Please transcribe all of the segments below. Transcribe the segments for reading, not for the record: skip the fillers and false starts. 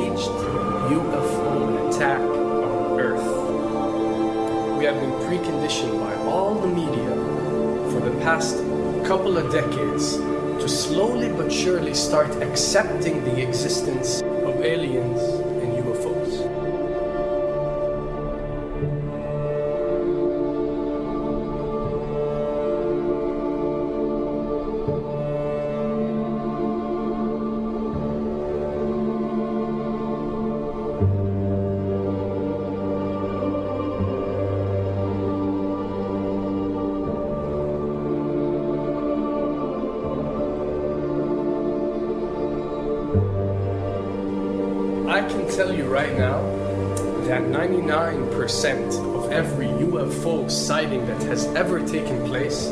staged UFO attack on Earth. We have been preconditioned by all the media for the past couple of decades to slowly but surely start accepting the existence of aliens and UFOs. I can tell you right now that 99% of every UFO sighting that has ever taken place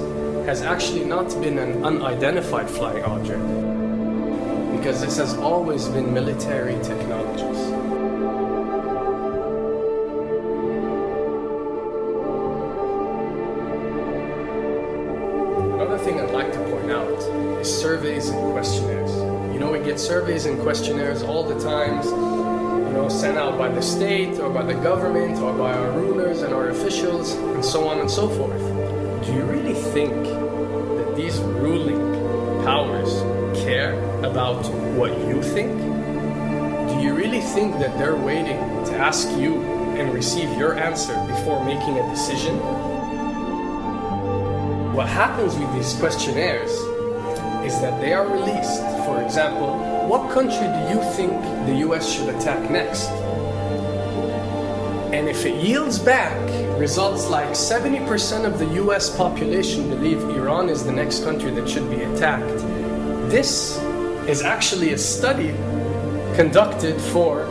has actually not been an unidentified flying object, because this has always been military technologies. Another thing I'd like to point out is surveys and questionnaires. You know, we get surveys and questionnaires all the time, sent out by the state or by the government or by our rulers and our officials and so on and so forth. Do you really think that these ruling powers care about what you think? Do you really think that they're waiting to ask you and receive your answer before making a decision? What happens with these questionnaires is that they are released. For example, what country do you think the US should attack next? And if it yields back results like 70% of the US population believe Iran is the next country that should be attacked, this is actually a study conducted for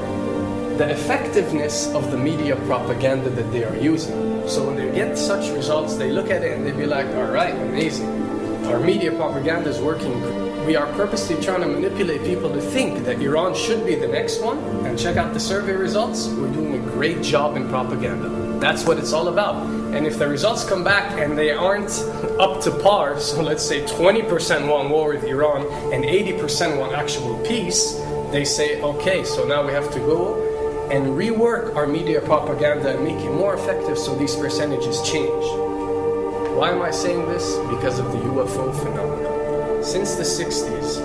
the effectiveness of the media propaganda that they are using. So when they get such results, they look at it and they be like, all right, amazing. Our media propaganda is working. We are purposely trying to manipulate people to think that Iran should be the next one, and check out the survey results. We're doing a great job in propaganda. That's what it's all about. And if the results come back and they aren't up to par, so let's say 20% want war with Iran and 80% want actual peace, they say, okay, so now we have to go and rework our media propaganda and make it more effective so these percentages change. Why am I saying this? Because of the UFO phenomena. Since the 60s,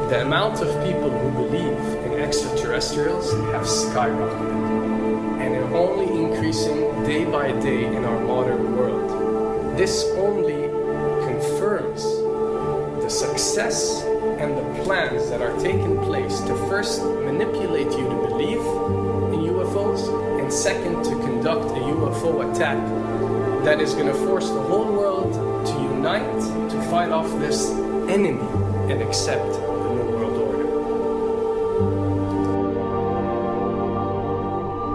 the amount of people who believe in extraterrestrials have skyrocketed, and are only increasing day by day in our modern world. This only confirms the success and the plans that are taking place to first manipulate you to believe in UFOs, and second, to conduct a UFO attack that is going to force the whole world to unite to fight off this enemy and accept the New World Order.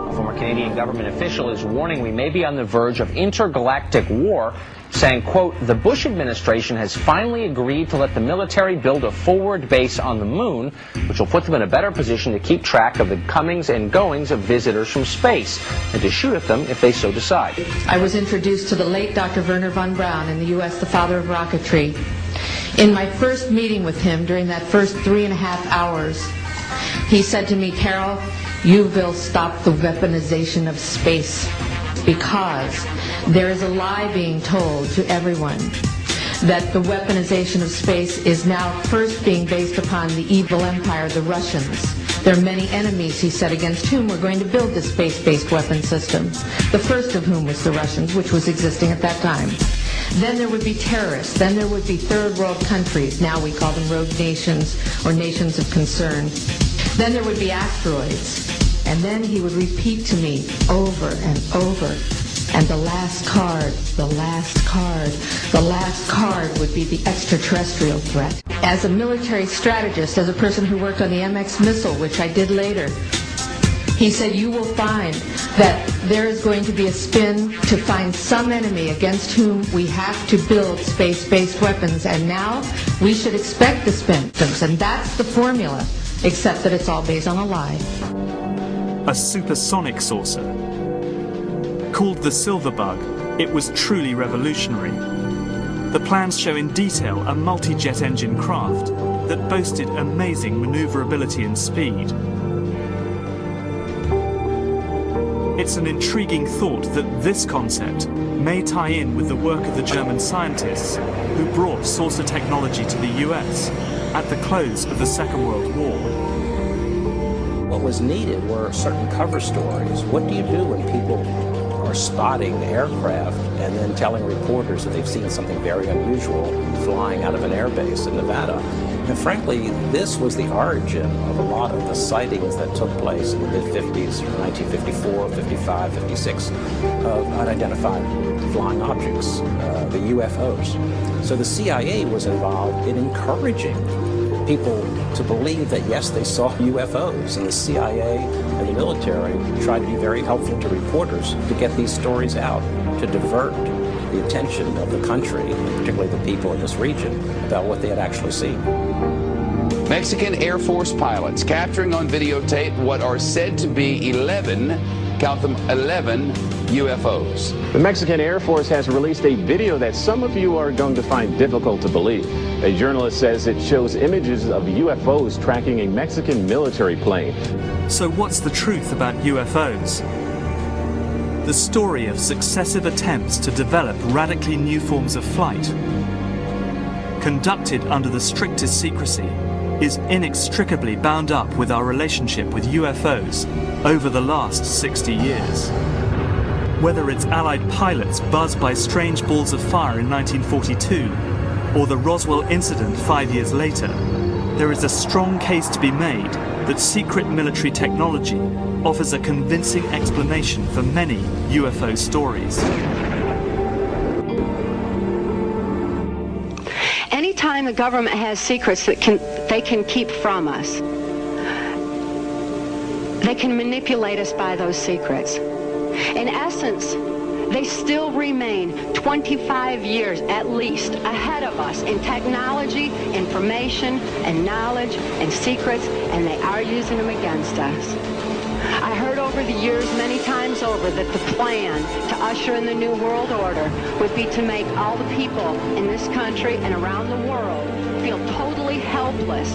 A former Canadian government official is warning we may be on the verge of intergalactic war, saying, quote, the Bush administration has finally agreed to let the military build a forward base on the moon, which will put them in a better position to keep track of the comings and goings of visitors from space, and to shoot at them if they so decide. I was introduced to the late Dr. Wernher von Braun in the U.S., the father of rocketry. In my first meeting with him, during that first 3.5 hours, he said to me, Carol, you will stop the weaponization of space, because there is a lie being told to everyone that the weaponization of space is now first being based upon the evil empire, the Russians. There are many enemies, he said, against whom we're going to build this space-based weapon system, the first of whom was the Russians, which was existing at that time. Then there would be terrorists. Then there would be third world countries. Now we call them rogue nations or nations of concern. Then there would be asteroids. And then he would repeat to me over and over. And the last card, the last card, the last card would be the extraterrestrial threat. As a military strategist, as a person who worked on the MX missile, which I did later, he said, you will find that there is going to be a spin to find some enemy against whom we have to build space-based weapons, and now we should expect the spin. And that's the formula, except that it's all based on a lie. A supersonic saucer. Called the Silver Bug, it was truly revolutionary. The plans show in detail a multi-jet engine craft that boasted amazing maneuverability and speed. It's an intriguing thought that this concept may tie in with the work of the German scientists who brought saucer technology to the US at the close of the Second World War. What was needed were certain cover stories. What do you do when people are spotting aircraft and then telling reporters that they've seen something very unusual flying out of an airbase in Nevada? And frankly, this was the origin of a lot of the sightings that took place in the mid-50s, 1954, 55, 56, of unidentified flying objects, the UFOs. So the CIA was involved in encouraging people to believe that, yes, they saw UFOs, and the CIA and the military tried to be very helpful to reporters to get these stories out, to divert the attention of the country, and particularly the people in this region, about what they had actually seen. Mexican Air Force pilots capturing on videotape what are said to be 11, count them, 11 UFOs. The Mexican Air Force has released a video that some of you are going to find difficult to believe. A journalist says it shows images of UFOs tracking a Mexican military plane. So what's the truth about UFOs? The story of successive attempts to develop radically new forms of flight, conducted under the strictest secrecy, is inextricably bound up with our relationship with UFOs over the last 60 years. Whether it's Allied pilots buzzed by strange balls of fire in 1942, or the Roswell incident 5 years later, there is a strong case to be made that secret military technology offers a convincing explanation for many UFO stories. Anytime the government has secrets that they can keep from us, they can manipulate us by those secrets. In essence, they still remain 25 years at least ahead of us in technology, information, and knowledge, and secrets, and they are using them against us. I heard over the years many times over that the plan to usher in the New World Order would be to make all the people in this country and around the world feel totally helpless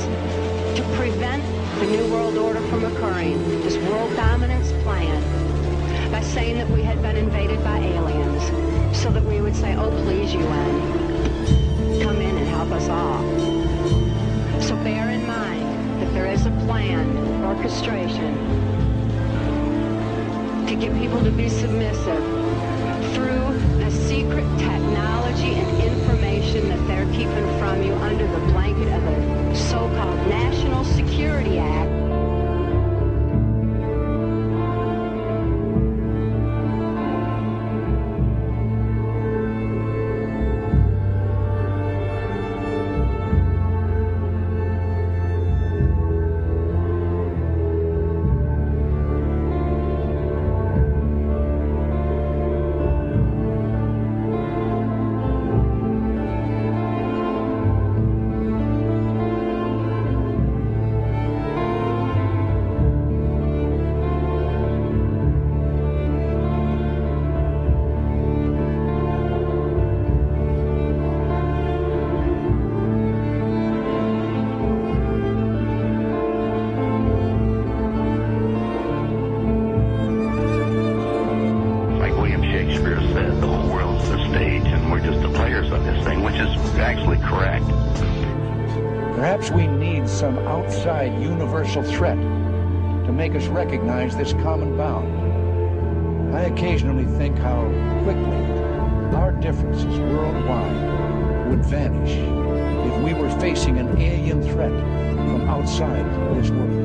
to prevent the New World Order from occurring, this world dominance plan, by saying that we had been invaded by aliens, so that we would say, oh, please, UN, come in and help us all. So bear in mind that there is a planned orchestration to get people to be submissive through the secret technology and information that they're keeping from you under the blanket of the so-called National Security Act. Perhaps we need some outside universal threat to make us recognize this common bound. I occasionally think how quickly our differences worldwide would vanish if we were facing an alien threat from outside this world.